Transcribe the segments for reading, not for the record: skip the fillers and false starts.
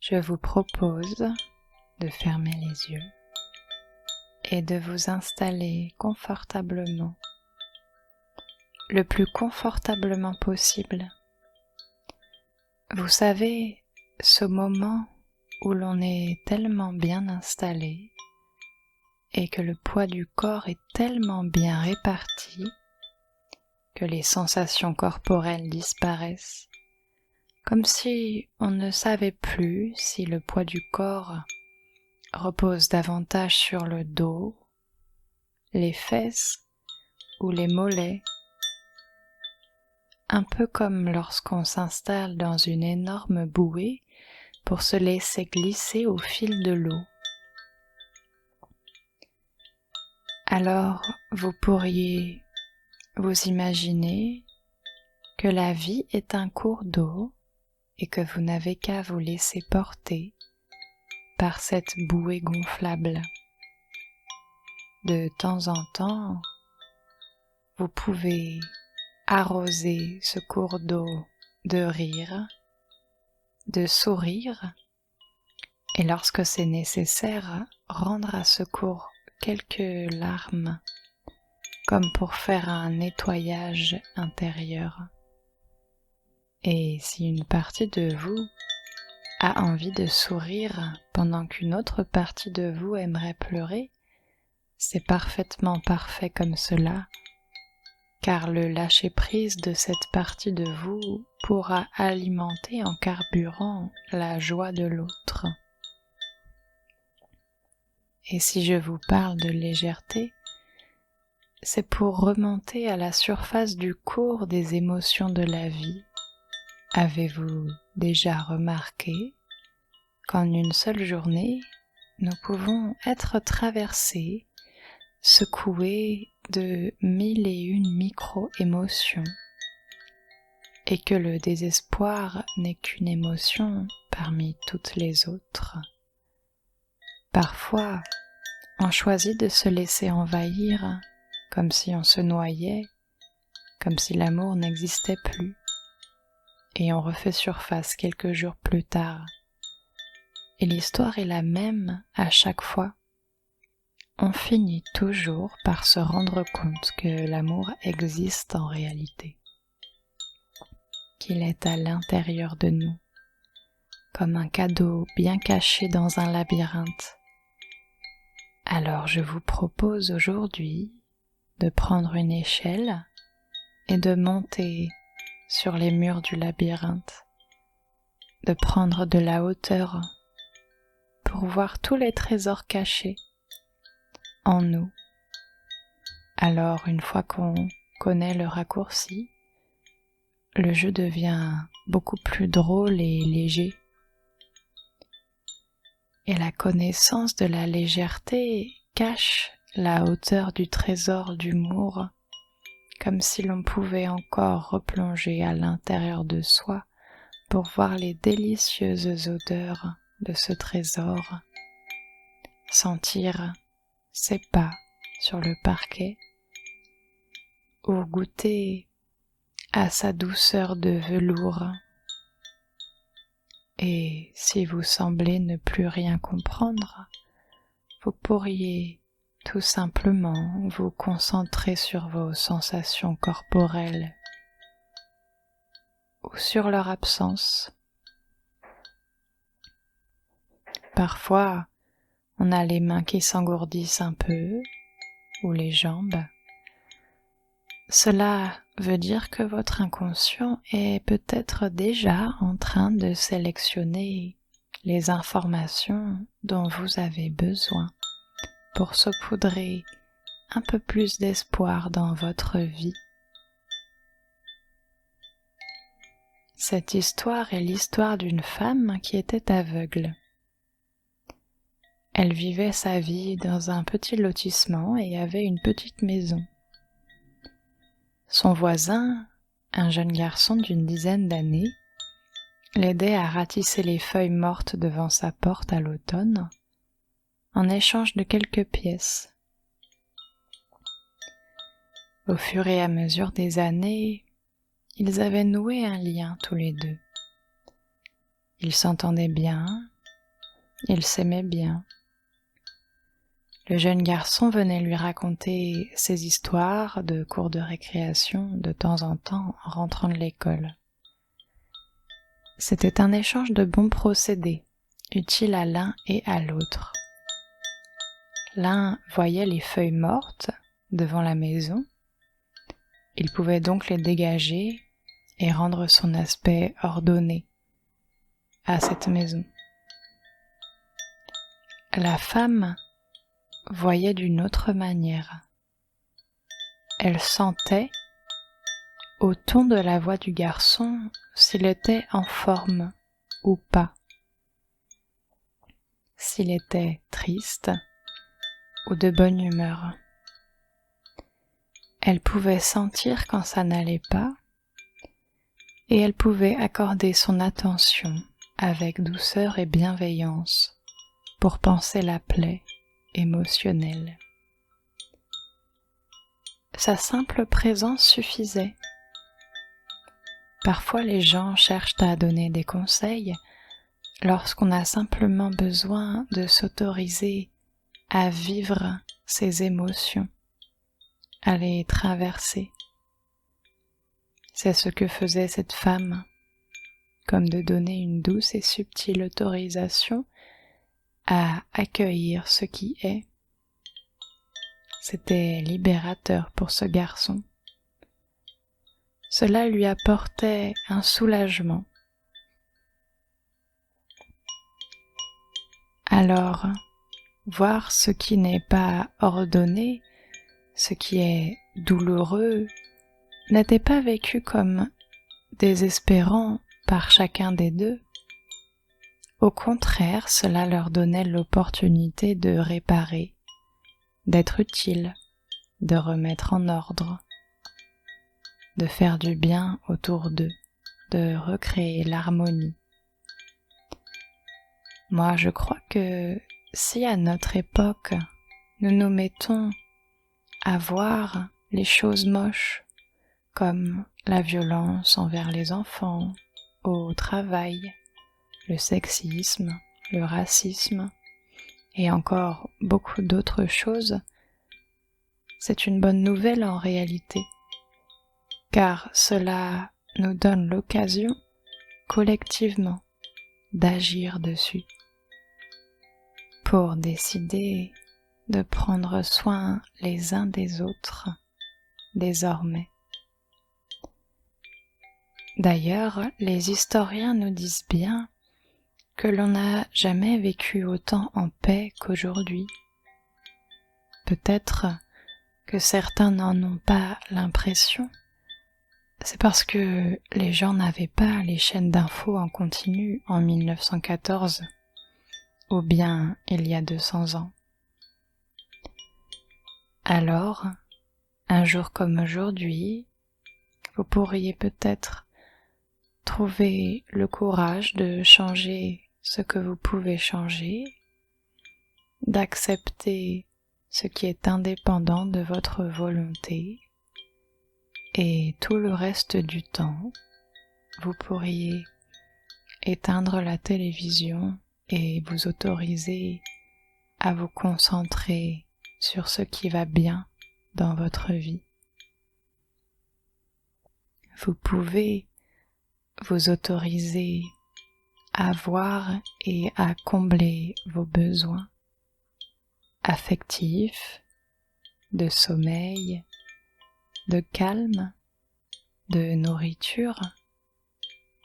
je vous propose de fermer les yeux et de vous installer confortablement, le plus confortablement possible. Vous savez, ce moment où l'on est tellement bien installé et que le poids du corps est tellement bien réparti que les sensations corporelles disparaissent, comme si on ne savait plus si le poids du corps repose davantage sur le dos, les fesses ou les mollets, un peu comme lorsqu'on s'installe dans une énorme bouée pour se laisser glisser au fil de l'eau. Alors vous pourriez vous imaginer que la vie est un cours d'eau et que vous n'avez qu'à vous laisser porter par cette bouée gonflable. De temps en temps, vous pouvez arroser ce cours d'eau de rire, de sourire, et lorsque c'est nécessaire, rendre à ce cours quelques larmes, comme pour faire un nettoyage intérieur. Et si une partie de vous a envie de sourire pendant qu'une autre partie de vous aimerait pleurer, c'est parfaitement parfait comme cela, car le lâcher-prise de cette partie de vous pourra alimenter en carburant la joie de l'autre. Et si je vous parle de légèreté, c'est pour remonter à la surface du cours des émotions de la vie. Avez-vous déjà remarqué qu'en une seule journée, nous pouvons être traversés, secoués de 1001 micro-émotions, et que le désespoir n'est qu'une émotion parmi toutes les autres. Parfois, on choisit de se laisser envahir, comme si on se noyait, comme si l'amour n'existait plus, et on refait surface quelques jours plus tard. Et l'histoire est la même à chaque fois. On finit toujours par se rendre compte que l'amour existe en réalité, qu'il est à l'intérieur de nous, comme un cadeau bien caché dans un labyrinthe. Alors je vous propose aujourd'hui de prendre une échelle et de monter sur les murs du labyrinthe, de prendre de la hauteur pour voir tous les trésors cachés en nous. Alors une fois qu'on connaît le raccourci, le jeu devient beaucoup plus drôle et léger. Et la connaissance de la légèreté cache la hauteur du trésor d'humour, comme si l'on pouvait encore replonger à l'intérieur de soi pour voir les délicieuses odeurs de ce trésor, sentir ses pas sur le parquet ou goûter à sa douceur de velours. Et si vous semblez ne plus rien comprendre, vous pourriez tout simplement vous concentrer sur vos sensations corporelles ou sur leur absence. Parfois, on a les mains qui s'engourdissent un peu ou les jambes. Cela veut dire que votre inconscient est peut-être déjà en train de sélectionner les informations dont vous avez besoin pour saupoudrer un peu plus d'espoir dans votre vie. Cette histoire est l'histoire d'une femme qui était aveugle. Elle vivait sa vie dans un petit lotissement et avait une petite maison. Son voisin, un jeune garçon d'une dizaine d'années, l'aidait à ratisser les feuilles mortes devant sa porte à l'automne, en échange de quelques pièces. Au fur et à mesure des années, ils avaient noué un lien tous les deux. Ils s'entendaient bien, Ils s'aimaient bien. Le jeune garçon venait lui raconter ses histoires de cours de récréation de temps en temps en rentrant de l'école. C'était un échange de bons procédés, utiles à l'un et à l'autre. L'un voyait les feuilles mortes devant la maison. Il pouvait donc les dégager et rendre son aspect ordonné à cette maison. La femme voyait d'une autre manière. Elle sentait, au ton de la voix du garçon, s'il était en forme ou pas, s'il était triste ou de bonne humeur. Elle pouvait sentir quand ça n'allait pas, et elle pouvait accorder son attention avec douceur et bienveillance pour panser la plaie émotionnelle. Sa simple présence suffisait. Parfois les gens cherchent à donner des conseils lorsqu'on a simplement besoin de s'autoriser à vivre ses émotions, à les traverser. C'est ce que faisait cette femme, comme de donner une douce et subtile autorisation à accueillir ce qui est. C'était libérateur pour ce garçon. Cela lui apportait un soulagement. Alors, voir ce qui n'est pas ordonné, ce qui est douloureux, n'était pas vécu comme désespérant par chacun des deux. Au contraire, cela leur donnait l'opportunité de réparer, d'être utile, de remettre en ordre, de faire du bien autour d'eux, de recréer l'harmonie. Moi, je crois que si à notre époque, nous nous mettons à voir les choses moches, comme la violence envers les enfants, au travail, le sexisme, le racisme, et encore beaucoup d'autres choses, c'est une bonne nouvelle en réalité, car cela nous donne l'occasion, collectivement, d'agir dessus, pour décider de prendre soin les uns des autres, désormais. D'ailleurs, les historiens nous disent bien que l'on n'a jamais vécu autant en paix qu'aujourd'hui. Peut-être que certains n'en ont pas l'impression. C'est parce que les gens n'avaient pas les chaînes d'infos en continu en 1914, ou bien il y a 200 ans. Alors, un jour comme aujourd'hui, vous pourriez peut-être trouver le courage de changer ce que vous pouvez changer, d'accepter ce qui est indépendant de votre volonté, et tout le reste du temps, vous pourriez éteindre la télévision et vous autoriser à vous concentrer sur ce qui va bien dans votre vie. Vous pouvez vous autoriser à voir et à combler vos besoins affectifs, de sommeil, de calme, de nourriture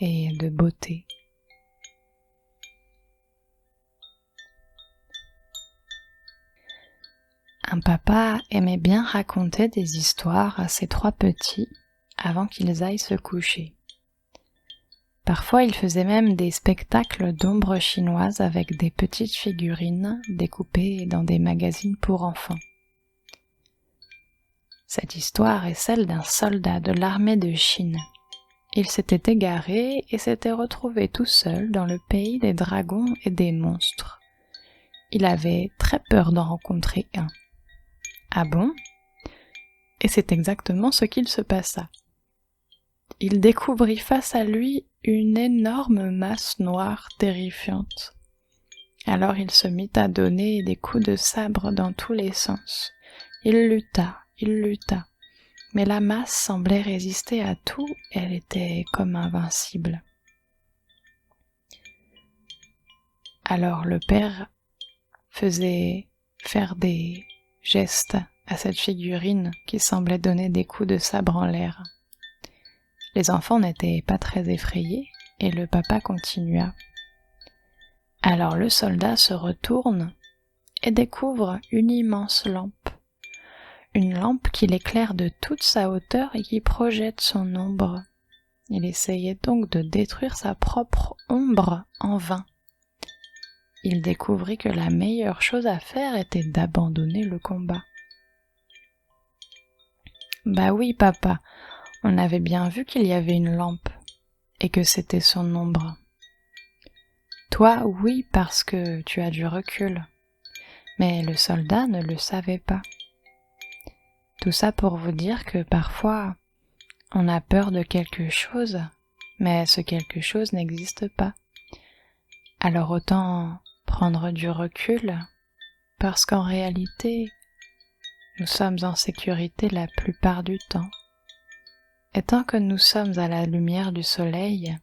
et de beauté. Un papa aimait bien raconter des histoires à ses 3 petits avant qu'ils aillent se coucher. Parfois, il faisait même des spectacles d'ombres chinoises avec des petites figurines découpées dans des magazines pour enfants. Cette histoire est celle d'un soldat de l'armée de Chine. Il s'était égaré et s'était retrouvé tout seul dans le pays des dragons et des monstres. Il avait très peur d'en rencontrer un. Ah bon ? Et c'est exactement ce qu'il se passa. Il découvrit face à lui une énorme masse noire terrifiante. Alors il se mit à donner des coups de sabre dans tous les sens. Il lutta, mais la masse semblait résister à tout, elle était comme invincible. Alors le père faisait faire des gestes à cette figurine qui semblait donner des coups de sabre en l'air. Les enfants n'étaient pas très effrayés et le papa continua. Alors le soldat se retourne et découvre une immense lampe. Une lampe qui l'éclaire de toute sa hauteur et qui projette son ombre. Il essayait donc de détruire sa propre ombre en vain. Il découvrit que la meilleure chose à faire était d'abandonner le combat. Bah oui, papa, on avait bien vu qu'il y avait une lampe et que c'était son ombre. Toi, oui, parce que tu as du recul, mais le soldat ne le savait pas. Tout ça pour vous dire que parfois, on a peur de quelque chose, mais ce quelque chose n'existe pas. Alors autant prendre du recul, parce qu'en réalité, nous sommes en sécurité la plupart du temps. Et tant que nous sommes à la lumière du soleil,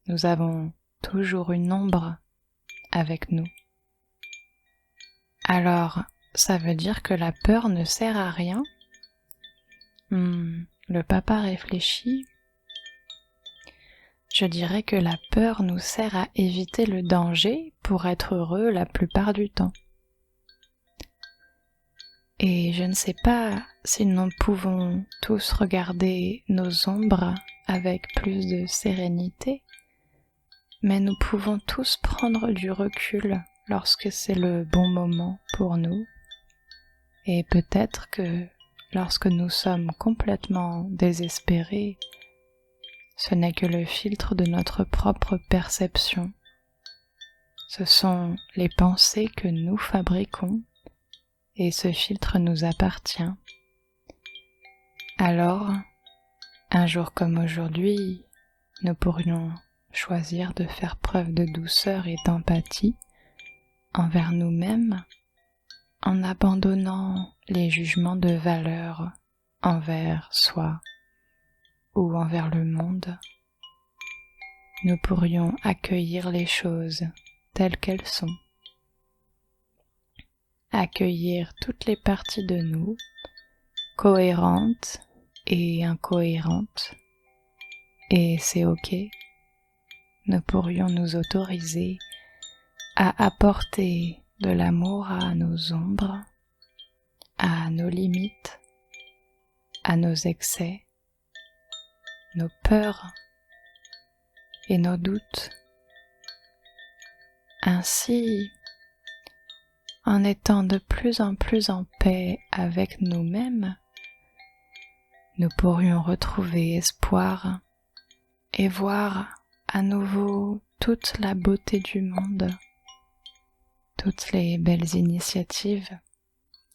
nous avons toujours une ombre avec nous. Alors, ça veut dire que la peur ne sert à rien? Le papa réfléchit. Je dirais que la peur nous sert à éviter le danger pour être heureux la plupart du temps. Et je ne sais pas si nous pouvons tous regarder nos ombres avec plus de sérénité, mais nous pouvons tous prendre du recul lorsque c'est le bon moment pour nous. Et peut-être que lorsque nous sommes complètement désespérés, ce n'est que le filtre de notre propre perception. Ce sont les pensées que nous fabriquons et ce filtre nous appartient. Alors, un jour comme aujourd'hui, nous pourrions choisir de faire preuve de douceur et d'empathie envers nous-mêmes en abandonnant les jugements de valeur envers soi ou envers le monde. Nous pourrions accueillir les choses telles qu'elles sont, accueillir toutes les parties de nous, cohérentes et incohérentes, et c'est ok. Nous pourrions nous autoriser à apporter de l'amour à nos ombres, à nos limites, à nos excès, nos peurs et nos doutes. Ainsi, en étant de plus en plus en paix avec nous-mêmes, nous pourrions retrouver espoir et voir à nouveau toute la beauté du monde, toutes les belles initiatives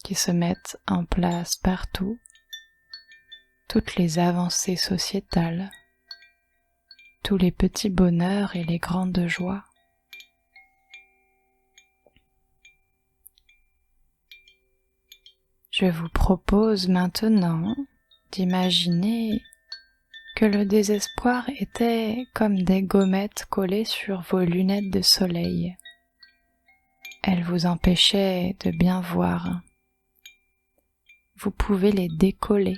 qui se mettent en place partout, toutes les avancées sociétales, tous les petits bonheurs et les grandes joies. Je vous propose maintenant d'imaginer que le désespoir était comme des gommettes collées sur vos lunettes de soleil. Elles vous empêchaient de bien voir. Vous pouvez les décoller.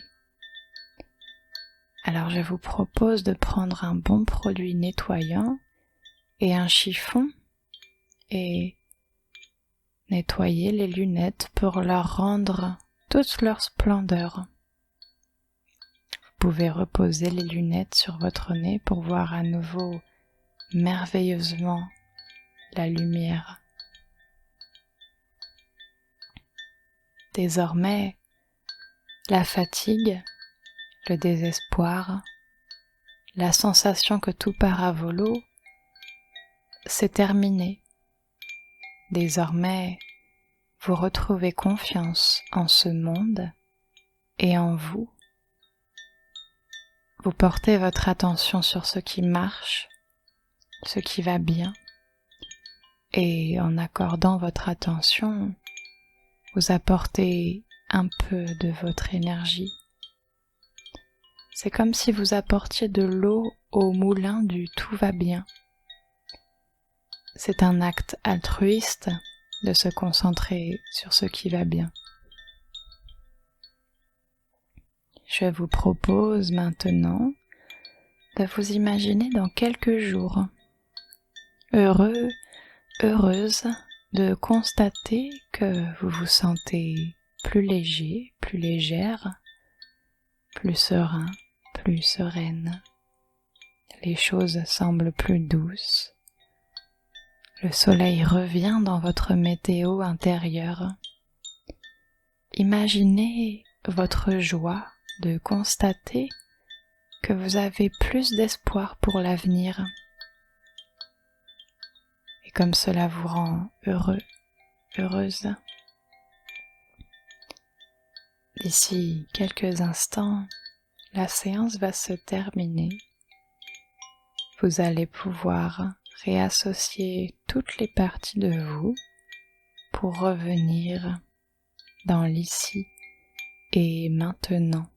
Alors je vous propose de prendre un bon produit nettoyant et un chiffon et nettoyer les lunettes pour leur rendre toute leur splendeur. Vous pouvez reposer les lunettes sur votre nez pour voir à nouveau merveilleusement la lumière. Désormais, la fatigue, le désespoir, la sensation que tout part à volo, c'est terminé. Désormais, vous retrouvez confiance en ce monde et en vous. Vous portez votre attention sur ce qui marche, ce qui va bien, et en accordant votre attention, vous apportez un peu de votre énergie. C'est comme si vous apportiez de l'eau au moulin du tout va bien. C'est un acte altruiste de se concentrer sur ce qui va bien. Je vous propose maintenant de vous imaginer dans quelques jours, heureux, heureuse de constater que vous vous sentez plus léger, plus légère, plus serein, plus sereine. Les choses semblent plus douces. Le soleil revient dans votre météo intérieure. Imaginez votre joie de constater que vous avez plus d'espoir pour l'avenir. Et comme cela vous rend heureux, heureuse. D'ici quelques instants, la séance va se terminer. Vous allez pouvoir réassocier toutes les parties de vous pour revenir dans l'ici et maintenant,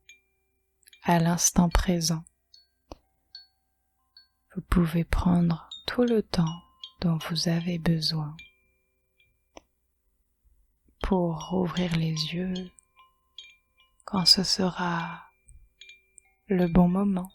à l'instant présent. Vous pouvez prendre tout le temps dont vous avez besoin pour rouvrir les yeux quand ce sera le bon moment.